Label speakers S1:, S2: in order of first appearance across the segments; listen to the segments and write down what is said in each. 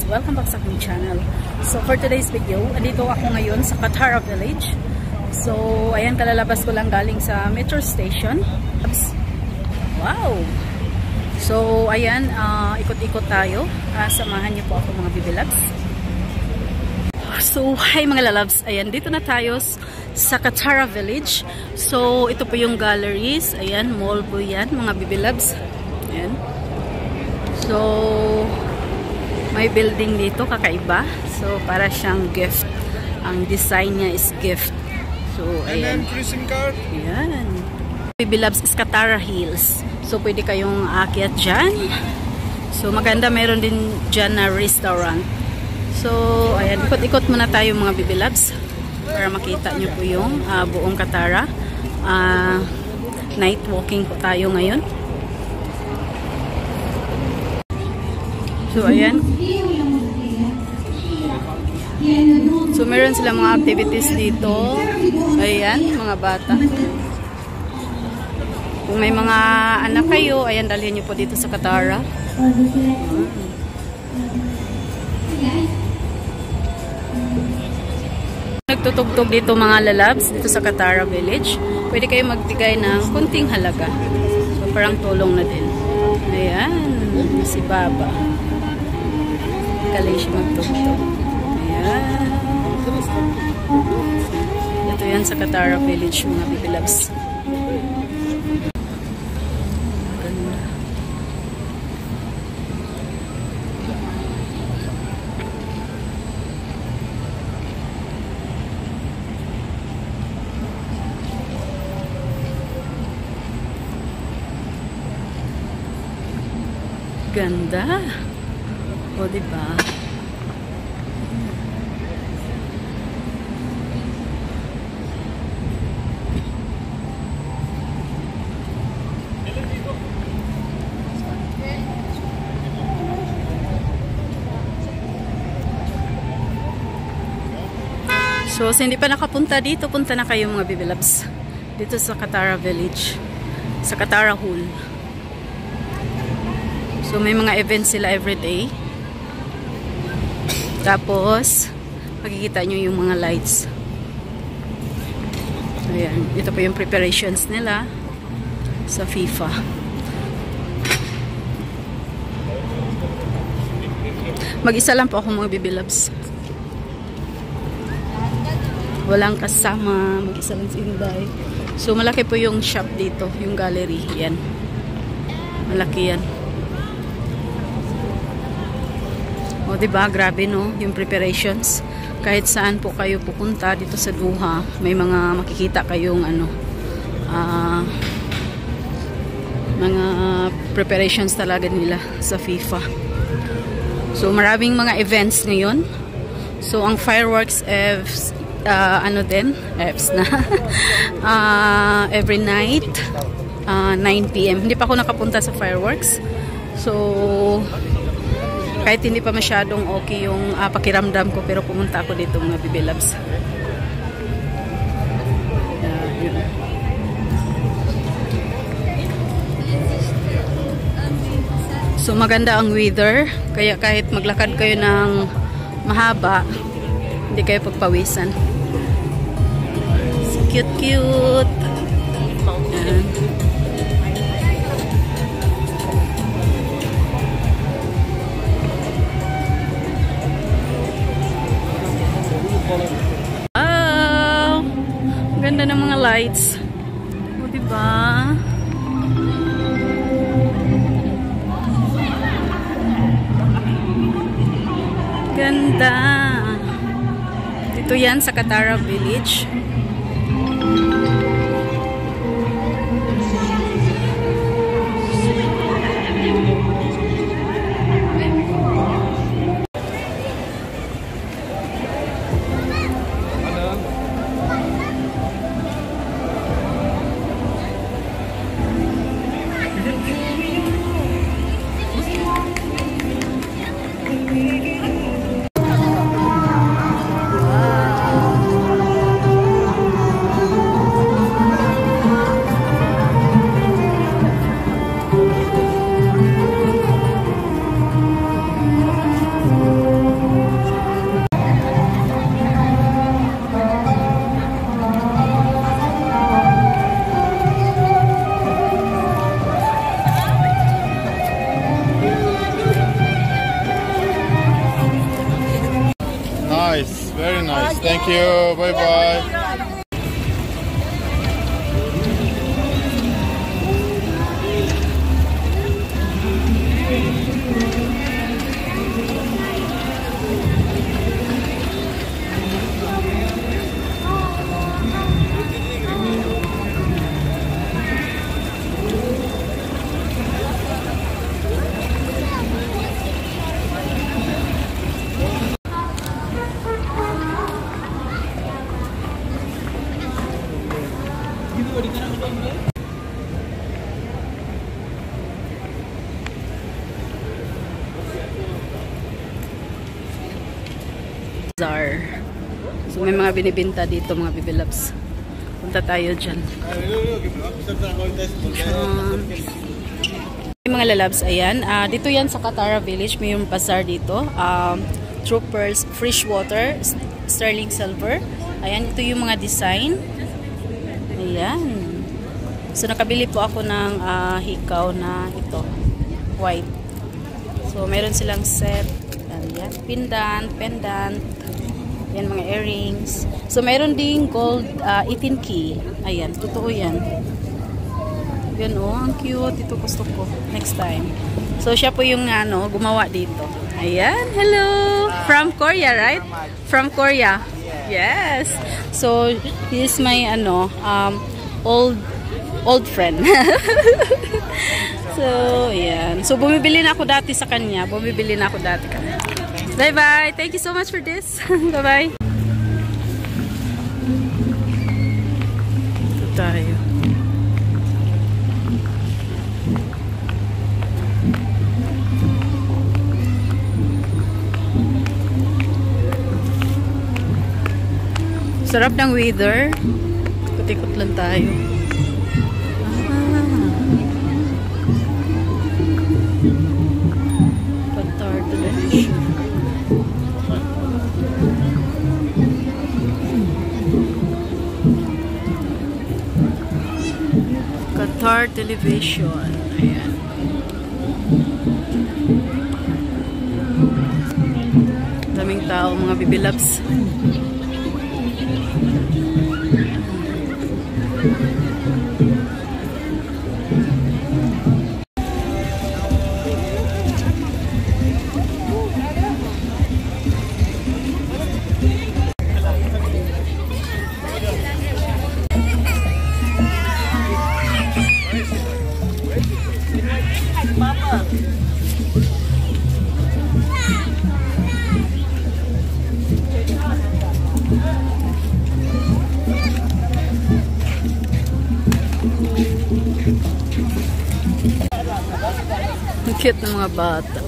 S1: Welcome back sa aking channel. So for today's video, andito ako ngayon sa Katara Village. So ayan, kalalabas ko lang galing sa metro station. Wow! So ayan, ikot-ikot tayo. Samahan niyo po ako mga bibilabs. So hi mga lalabs, ayan, dito na tayo sa Katara Village. So ito po yung galleries. Ayan, mall po yan mga bibilabs. Ayan. So may building dito, kakaiba. So, para siyang gift. Ang design niya is gift. So, ayan. Ayan. Bibilabs is Katara Hills. So, pwede kayong aakyat dyan. So, maganda. Meron din dyan na restaurant. So, ayan. Ikot-ikot muna tayo mga bibilabs. Para makita nyo po yung buong Katara. Night walking po tayo ngayon. So, ayan. So, meron sila mga activities dito. Ayan, mga bata. Kung may mga anak kayo, ayan, dalhin nyo po dito sa Katara. Nagtutugtog dito mga lalabs, dito sa Katara Village. Pwede kayo magbigay ng kunting halaga. So, parang tulong na din. Ayan, si Baba. Galing siya magtugtog. Ayan. Ito yan sa Katara Village, mga bibilabs. Ganda. O, diba? So, hindi pa nakapunta dito, punta na kayo mga bibilabs. Dito sa Katara Village. Sa Katara Hall. So, may mga events sila everyday. Tapos, makikita nyo yung mga lights. Ayan. Ito po yung preparations nila sa FIFA. Mag-isa lang po ako mga bibilabs. Walang kasama. Mag-isa lang si Inday. So, malaki po yung shop dito. Yung gallery. Yan. Malaki yan. O, diba? Grabe, no? Yung preparations. Kahit saan po kayo pupunta dito sa Doha, may mga makikita kayong mga preparations talaga nila sa FIFA. So, maraming mga events ngayon. So, ang fireworks Fs, Fs na. Every night, 9 PM. Hindi pa ako nakapunta sa fireworks. So, kahit hindi pa masyadong okay yung pakiramdam ko, pero pumunta ako dito mga bibilabs. So maganda ang weather, kaya kahit maglakad kayo ng mahaba, hindi kayo pagpawisan. So cute. Ayan. Wow! Ganda ng mga lights. O, diba? Ganda. Dito yan sa Katara Village.
S2: bye-bye.
S1: So may mga binibinta dito mga bibilabs. Punta tayo dyan. Mga lalabs, ayan. Dito yan sa Katara Village. May yung bazaar dito. Troopers, Freshwater, Sterling Silver. Ayan, ito yung mga design. Ayan. So nakabili po ako ng hikaw na ito. White. So meron silang set. Ayan, pendant. Yan, mga earrings. So, meron ding gold 18 key. Ayan, totoo yan. Yan, oh, ang cute. Ito gusto ko. Next time. So, siya po yung, gumawa dito. Ayan, hello! From Korea, right? From Korea. Yes. So, he is my, old friend. So, ayan. So, bumibili na ako dati sa kanya. Bye-bye. Thank you so much for this. Bye-bye. Ito tayo. Sarap ng weather. Ikot-ikot lang tayo. Qatar Television. Ayan. Daming tao, mga bibilabs. Ang cute ng mga bata.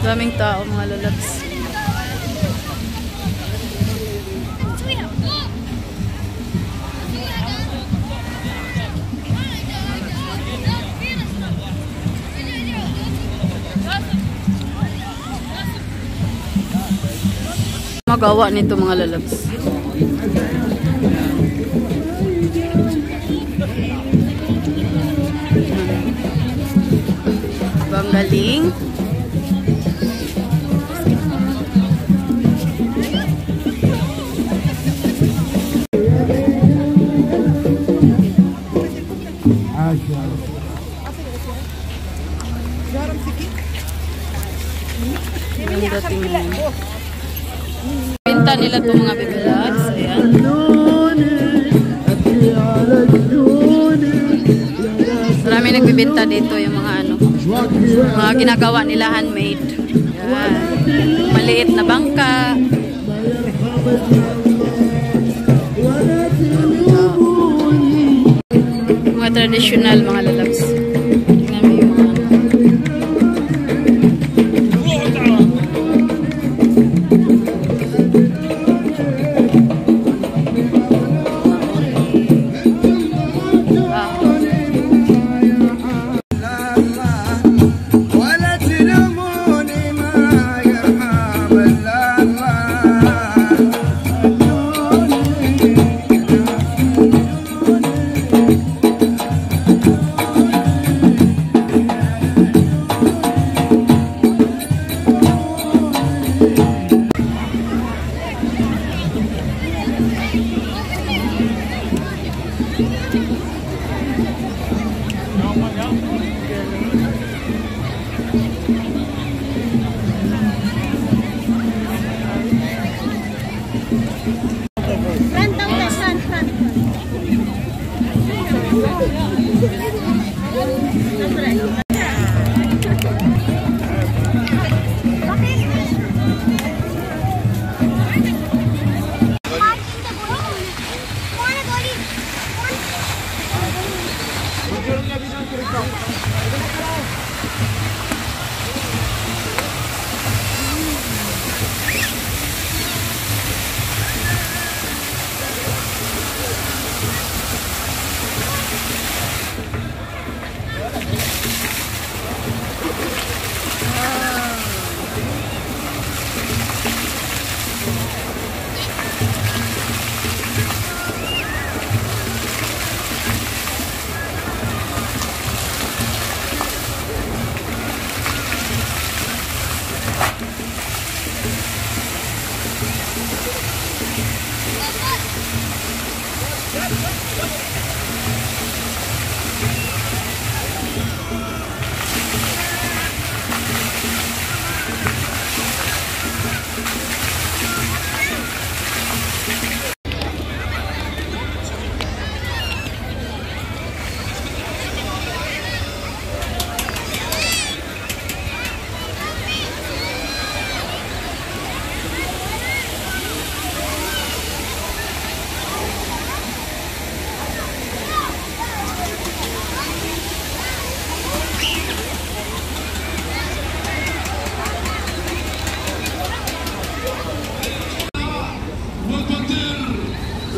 S1: Daming tao, mga lalabs. Magawa nito mga lalabs. Ang galing. Pinta nila itong mga bibilabs. Ayan. Marami nagbibinta dito yung mga mga ginagawa nila handmade. Ayan. Maliit na bangka. traditional mga lalabs. Tingnan mo yung mga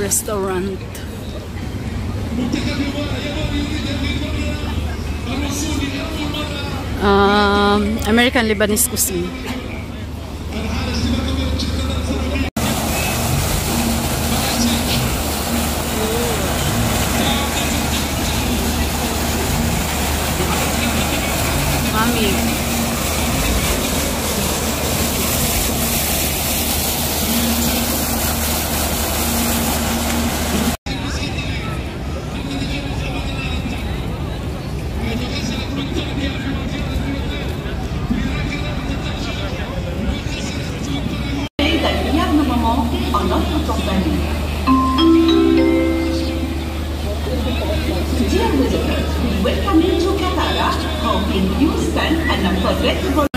S1: restaurant. American Lebanese cuisine. Mami.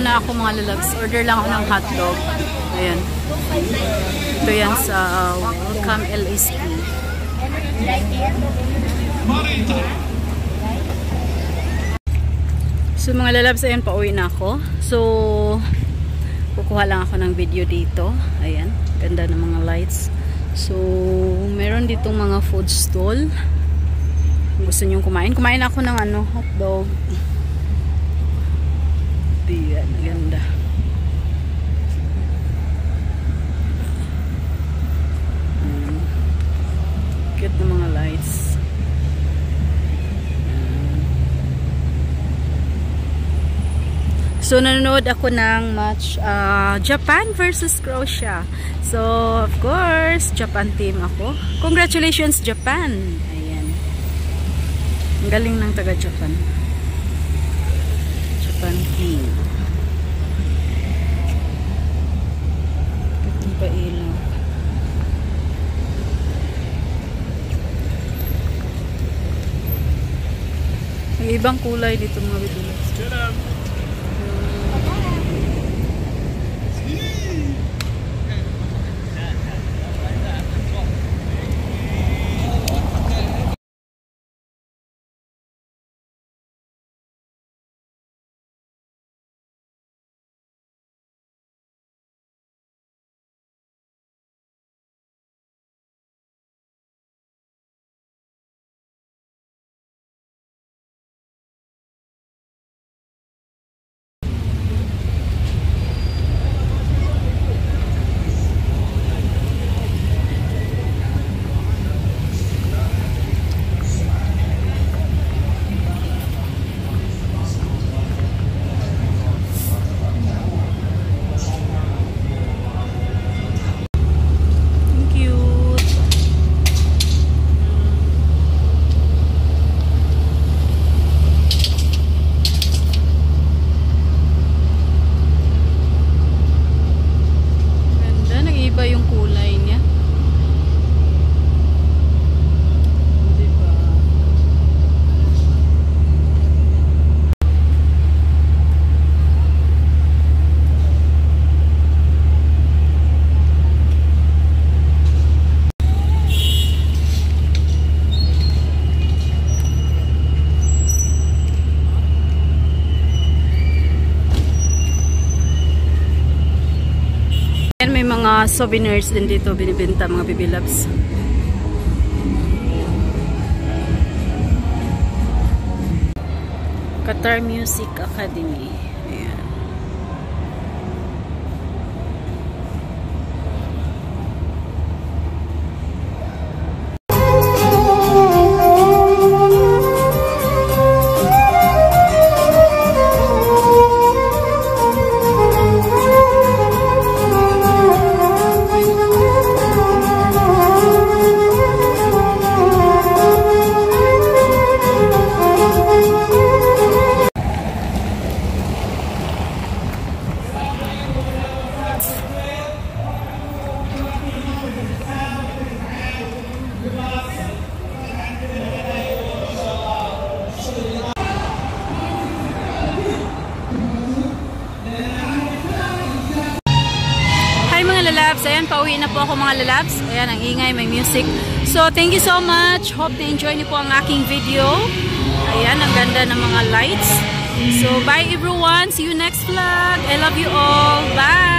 S1: Na ako mga lalabs, order lang ako ng hotdog. Ayan. Ito yan sa Welcome LSP. So mga lalabs, ayan, pauwi na ako. So kukuha lang ako ng video dito. Ayan, ganda ng mga lights. So meron ditong mga food stall. Kung gusto nyo kumain ako ng hotdog. Ayan, ganda. Cute na mga lights. So nanonood ako ng match Japan versus Croatia. So of course Japan team ako. Congratulations Japan. Ayan. Ang galing ng taga Japan. Japan team. Ito pa ilaw. May ibang kulay dito mga bitulas. souvenirs din dito binibenta mga Bibi Loves. Qatar Music Academy. Ayan. Lalabs, ayan, pauwi na po ako mga lalabs. Ayan, ang ingay, may music. So, thank you so much. Hope na enjoy niyo po ang aking video. Ayan, ang ganda ng mga lights. So, bye everyone. See you next vlog. I love you all. Bye!